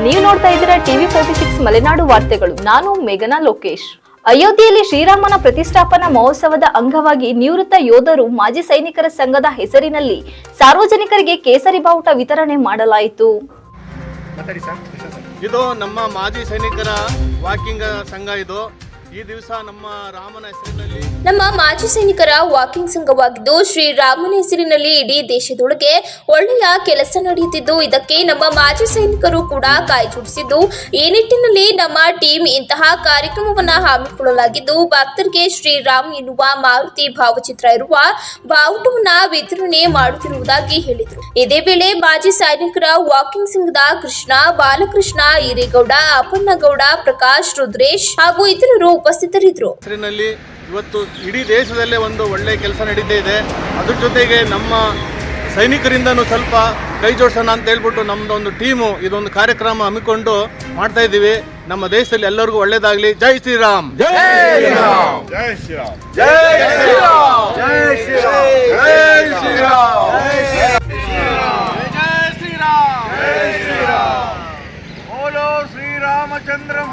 ನೀವು ನೋಡ್ತಾ ಇದ್ದೀರಾ ಟಿವಿ 46 ಮಲೆನಾಡು ವಾರ್ತೆಗಳು. ನಾನು ಮೇಘನಾ ಲೋಕೇಶ್. ಅಯೋಧ್ಯೆಯಲ್ಲಿ ಶ್ರೀರಾಮನ ಪ್ರತಿಷ್ಠಾಪನಾ ಮಹೋತ್ಸವದ ಅಂಗವಾಗಿ ನಿವೃತ್ತ ಯೋಧರು ಮಾಜಿ ಸೈನಿಕರ ಸಂಘದ ಹೆಸರಿನಲ್ಲಿ ಸಾರ್ವಜನಿಕರಿಗೆ ಕೇಸರಿ ಬಾವುಟ ವಿತರಣೆ ಮಾಡಲಾಯಿತು. ಇದು ನಮ್ಮ ಮಾಜಿ ಸೈನಿಕರ ವಾಕಿಂಗ್ ಸಂಘ. ಇದು ಈ ದಿವಸ ನಮ್ಮ ರಾಮನ ಹೆಸರಿನಲ್ಲಿ ನಮ್ಮ ಮಾಜಿ ಸೈನಿಕರ ವಾಕಿಂಗ್ ಸಂಘವಾಗಿದ್ದು ಶ್ರೀರಾಮನ ಹೆಸರಿನಲ್ಲಿ ಇಡೀ ದೇಶದೊಳಗೆ ಒಳ್ಳೆಯ ಕೆಲಸ ನಡೆಯುತ್ತಿದ್ದು ಇದಕ್ಕೆ ನಮ್ಮ ಮಾಜಿ ಸೈನಿಕರು ಕೂಡ ಕಾಯ್ಜೋಡಿಸಿದ್ದು ಈ ನಿಟ್ಟಿನಲ್ಲಿ ನಮ್ಮ ಟೀಮ್ ಇಂತಹ ಕಾರ್ಯಕ್ರಮವನ್ನ ಹಮ್ಮಿಕೊಳ್ಳಲಾಗಿದ್ದು ಭಕ್ತರಿಗೆ ಶ್ರೀರಾಮ್ ಎನ್ನುವ ಮಾರುತಿ ಭಾವಚಿತ್ರ ಇರುವ ಬಾವುಟವನ್ನ ವಿತರಣೆ ಮಾಡುತ್ತಿರುವುದಾಗಿ ಹೇಳಿದರು. ಇದೇ ವೇಳೆ ಮಾಜಿ ಸೈನಿಕರ ವಾಕಿಂಗ್ ಸಂಘದ ಕೃಷ್ಣ, ಬಾಲಕೃಷ್ಣ, ಈರೇಗೌಡ, ಅಪ್ಪಣ್ಣಗೌಡ, ಪ್ರಕಾಶ್, ರುದ್ರೇಶ್ ಹಾಗೂ ಇತರರು ಉಪಸ್ಥಿತರಿದ್ದರು. ಇವತ್ತು ಇಡೀ ದೇಶದಲ್ಲೇ ಒಂದು ಒಳ್ಳೆಯ ಕೆಲಸ ನಡೀತಾ ಇದೆ. ಅದ್ರ ಜೊತೆಗೆ ನಮ್ಮ ಸೈನಿಕರಿಂದನೂ ಸ್ವಲ್ಪ ಕೈ ಜೋಡಿಸೋಣ ಅಂತ ಹೇಳ್ಬಿಟ್ಟು ನಮ್ದು ಒಂದು ಟೀಮು ಇದೊಂದು ಕಾರ್ಯಕ್ರಮ ಹಮ್ಮಿಕೊಂಡು ಮಾಡ್ತಾ ಇದ್ದೀವಿ. ನಮ್ಮ ದೇಶದಲ್ಲಿ ಎಲ್ಲರಿಗೂ ಒಳ್ಳೇದಾಗ್ಲಿ. ಜೈ ಶ್ರೀರಾಮ್. ಜೈ ಶ್ರೀರಾಮ್. ಜೈ ಶ್ರೀರಾಮ್. ಜೈ ಶ್ರೀರಾಮ್. ಜೈ ಶ್ರೀರಾಮ್. ಜೈ ಶ್ರೀರಾಮ್.